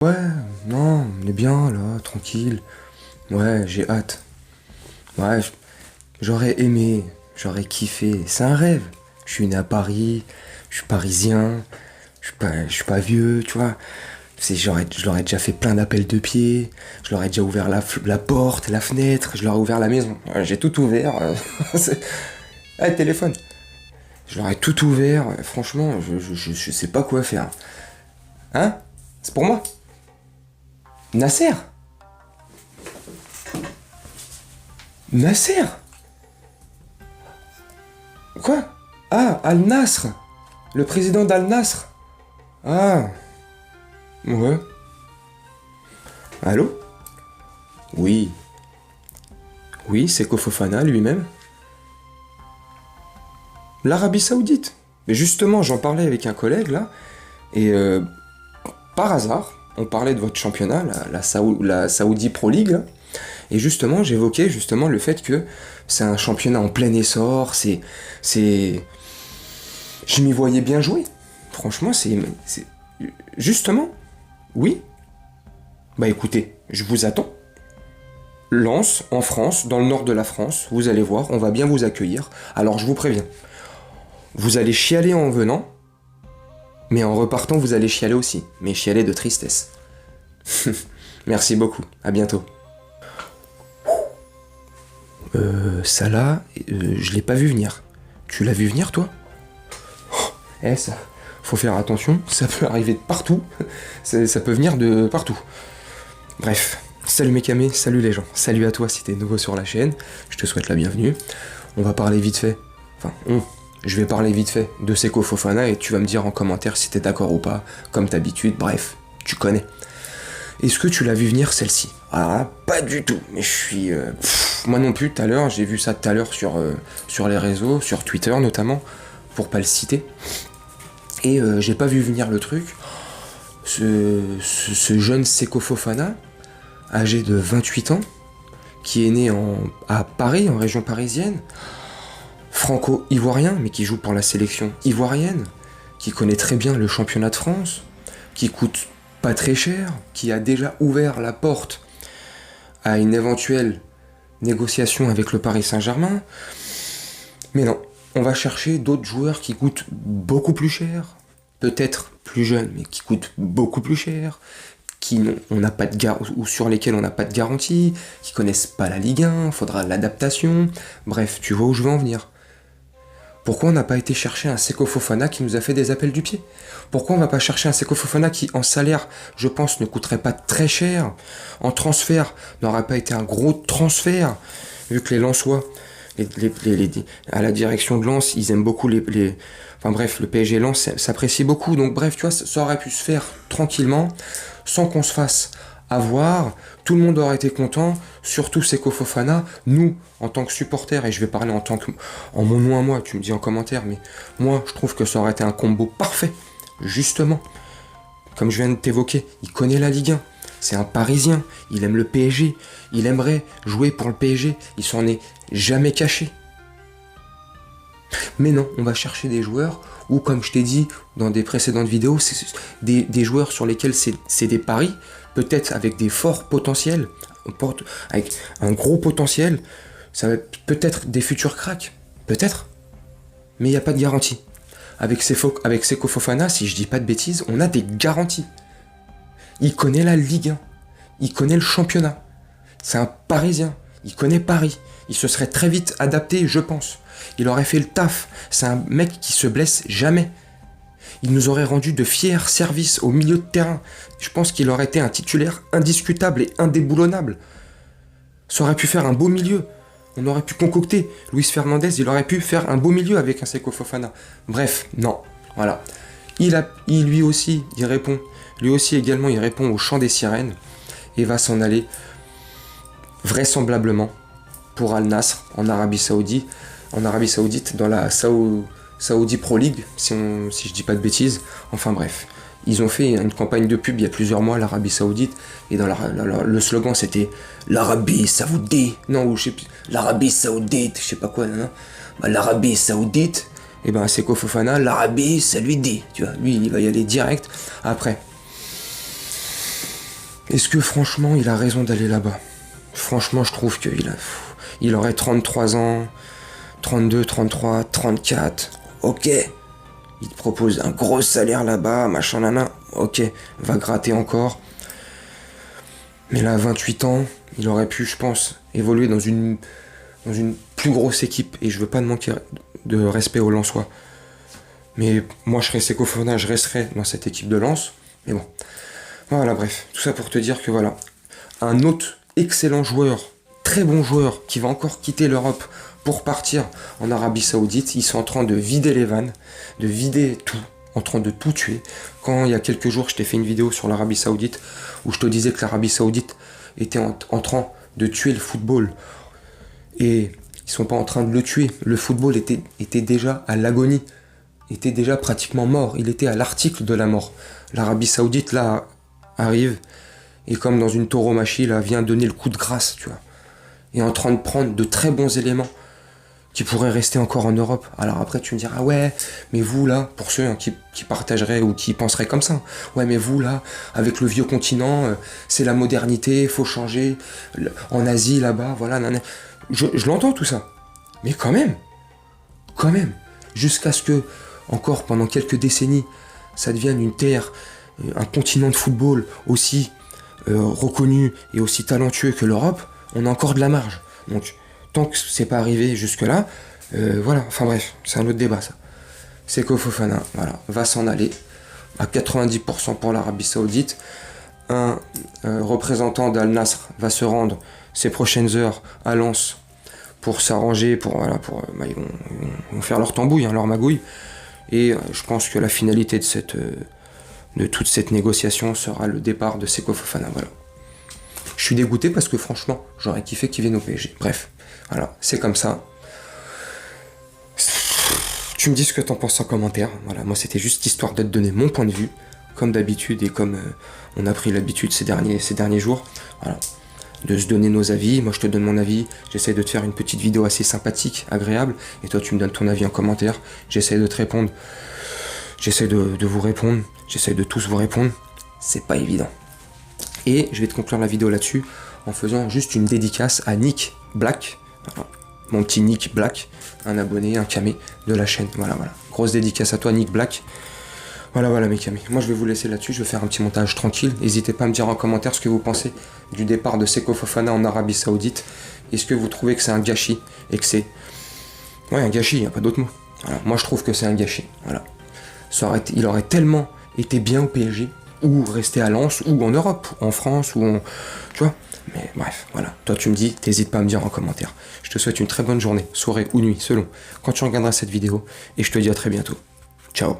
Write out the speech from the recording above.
Ouais, non, on est bien là, tranquille. Ouais, j'ai hâte. Ouais, j'aurais aimé, j'aurais kiffé. C'est un rêve. Je suis né à Paris, je suis parisien, je suis pas vieux, tu vois. Je leur ai déjà fait plein d'appels de pied, je leur ai déjà ouvert la porte, la fenêtre, je leur ai ouvert la maison. Ouais, j'ai tout ouvert. C'est- Ah, téléphone. Je leur ai tout ouvert. Franchement, je sais pas quoi faire. Hein? C'est pour moi? Nasser? Nasser? Quoi? Ah, Al-Nasr. Le président d'Al-Nasr. Ah, ouais. Allô? Oui. Oui, c'est Kofofana lui-même. L'Arabie Saoudite. Mais justement, j'en parlais avec un collègue là, et par hasard, on parlait de votre championnat, la Saudi Pro League, là, et justement, j'évoquais justement le fait que c'est un championnat en plein essor, c'est, je m'y voyais bien jouer. Franchement, justement, oui. Bah écoutez, je vous attends. Lens, en France, dans le nord de la France, vous allez voir, on va bien vous accueillir. Alors je vous préviens, vous allez chialer en venant, mais en repartant, vous allez chialer aussi, mais chialer de tristesse. Merci beaucoup, à bientôt. Salah, je l'ai pas vu venir. Tu l'as vu venir, toi? Eh, ça, faut faire attention, ça peut arriver de partout, ça peut venir de partout. Bref, salut mes camés, salut les gens, salut à toi si t'es nouveau sur la chaîne, je te souhaite la bienvenue. On va parler vite fait, je vais parler vite fait de Seko Fofana et tu vas me dire en commentaire si t'es d'accord ou pas, comme d'habitude, bref, tu connais. Est-ce que tu l'as vu venir celle-ci? Ah, pas du tout, mais je suis... moi non plus, tout à l'heure, j'ai vu ça tout à l'heure sur les réseaux, sur Twitter notamment, pour pas le citer. Et j'ai pas vu venir le truc. Ce jeune Seko Fofana, âgé de 28 ans, qui est né à Paris, en région parisienne, franco-ivoirien, mais qui joue pour la sélection ivoirienne, qui connaît très bien le championnat de France, qui coûte pas très cher, qui a déjà ouvert la porte à une éventuelle négociation avec le Paris Saint-Germain. Mais non, on va chercher d'autres joueurs qui coûtent beaucoup plus cher, peut-être plus jeunes, mais qui coûtent beaucoup plus cher, on n'a pas de ou sur lesquels on n'a pas de garantie, qui connaissent pas la Ligue 1, faudra l'adaptation. Bref, tu vois où je veux en venir. Pourquoi on n'a pas été chercher un Seko Fofana qui nous a fait des appels du pied? Pourquoi on va pas chercher un Seko Fofana qui, en salaire, je pense, ne coûterait pas très cher? En transfert, n'aurait pas été un gros transfert, vu que les Lensois, à la direction de Lens, ils aiment beaucoup enfin bref, le PSG Lens s'apprécie beaucoup. Donc bref, tu vois, ça aurait pu se faire tranquillement, sans qu'on se fasse avoir. Tout le monde aurait été content, surtout Seko Fofana. Nous, en tant que supporters, et je vais parler en mon nom à moi, tu me dis en commentaire, mais moi, je trouve que ça aurait été un combo parfait. Justement, comme je viens de t'évoquer, il connaît la Ligue 1. C'est un Parisien, il aime le PSG, il aimerait jouer pour le PSG, il s'en est jamais caché. Mais non, on va chercher des joueurs où, comme je t'ai dit dans des précédentes vidéos, c'est des joueurs sur lesquels c'est des paris, peut-être avec des forts potentiels, avec un gros potentiel, ça va peut-être des futurs cracks, peut-être, mais il n'y a pas de garantie. Avec Seko Fofana, si je dis pas de bêtises, on a des garanties. Il connaît la Ligue 1, il connaît le championnat, c'est un Parisien, il connaît Paris, il se serait très vite adapté, je pense. Il aurait fait le taf, c'est un mec qui se blesse jamais. Il nous aurait rendu de fiers services au milieu de terrain. Je pense qu'il aurait été un titulaire indiscutable et indéboulonnable. Ça aurait pu faire un beau milieu. On aurait pu concocter. Luis Fernandez, il aurait pu faire un beau milieu avec un Seko Fofana. Bref, non. Voilà. Lui aussi, il répond. Lui aussi également, il répond au chant des sirènes. Et va s'en aller, vraisemblablement, pour Al-Nasr, en Arabie Saoudite, dans la Saudi Pro League, si je dis pas de bêtises. Enfin bref, ils ont fait une campagne de pub il y a plusieurs mois, l'Arabie Saoudite, et dans le slogan c'était l'Arabie Saoudite, non, ou je sais plus, l'Arabie Saoudite, je sais pas quoi, non. Bah, l'Arabie Saoudite, et ben Seko Fofana, l'Arabie, ça lui dit, tu vois, lui il va y aller direct. Après, Est-ce que franchement, il a raison d'aller là-bas? Franchement, je trouve il aurait 33 ans, 32, 33, 34. Ok. Il te propose un gros salaire là-bas, machin, nana. Ok, va gratter encore. Mais là, à 28 ans, il aurait pu, je pense, évoluer dans une plus grosse équipe. Et je veux pas manquer de respect aux Lensois. Mais moi, je serais Seko Fofana, je resterais dans cette équipe de Lens. Mais bon. Voilà, bref. Tout ça pour te dire que voilà. Un autre excellent joueur, très bon joueur, qui va encore quitter l'Europe pour partir en Arabie Saoudite. Ils sont en train de vider les vannes, de vider tout, en train de tout tuer. Quand il y a quelques jours, je t'ai fait une vidéo sur l'Arabie Saoudite, où je te disais que l'Arabie Saoudite était en train de tuer le football. Et ils sont pas en train de le tuer. Le football était déjà à l'agonie, était déjà pratiquement mort. Il était à l'article de la mort. L'Arabie Saoudite, là, arrive, et comme dans une tauromachie, là, vient donner le coup de grâce, tu vois. Et en train de prendre de très bons éléments qui pourraient rester encore en Europe. Alors après, tu me diras, ah ouais, mais vous, là, pour ceux qui partageraient ou qui penseraient comme ça, ouais, mais vous, là, avec le vieux continent, c'est la modernité, il faut changer. En Asie, là-bas, voilà, je l'entends tout ça. Mais quand même, jusqu'à ce que, encore pendant quelques décennies, ça devienne une terre, un continent de football aussi reconnu et aussi talentueux que l'Europe, on a encore de la marge. Donc, tant que c'est pas arrivé jusque-là, voilà, enfin bref, c'est un autre débat ça. Seko Fofana, voilà, va s'en aller à 90% pour l'Arabie Saoudite. Un représentant d'Al-Nasr va se rendre ces prochaines heures à Lens pour s'arranger, ils vont faire leur tambouille, hein, leur magouille. Et je pense que la finalité de toute cette négociation sera le départ de Seko Fofana, voilà. Je suis dégoûté parce que franchement, j'aurais kiffé qu'il vienne au PSG. Bref, voilà, c'est comme ça. Tu me dis ce que t'en penses en commentaire. Voilà, moi c'était juste histoire de te donner mon point de vue, comme d'habitude et comme on a pris l'habitude ces derniers jours. Voilà, de se donner nos avis. Moi je te donne mon avis. J'essaie de te faire une petite vidéo assez sympathique, agréable. Et toi tu me donnes ton avis en commentaire. J'essaie de te répondre. J'essaie de vous répondre. J'essaie de tous vous répondre. C'est pas évident. Et je vais te conclure la vidéo là-dessus en faisant juste une dédicace à Nick Black, voilà, mon petit Nick Black, un abonné, un camé de la chaîne, voilà, grosse dédicace à toi Nick Black, voilà mes camés. Moi je vais vous laisser là-dessus, je vais faire un petit montage tranquille, n'hésitez pas à me dire en commentaire ce que vous pensez du départ de Seko Fofana en Arabie Saoudite, est-ce que vous trouvez que c'est un gâchis, et que c'est, ouais un gâchis, il n'y a pas d'autre mot, voilà. Moi je trouve que c'est un gâchis, voilà, il aurait tellement été bien au PSG, ou rester à Lens, ou en Europe, en France, tu vois. Mais bref, voilà. Toi, tu me dis, t'hésites pas à me dire en commentaire. Je te souhaite une très bonne journée, soirée ou nuit, selon quand tu regarderas cette vidéo. Et je te dis à très bientôt. Ciao.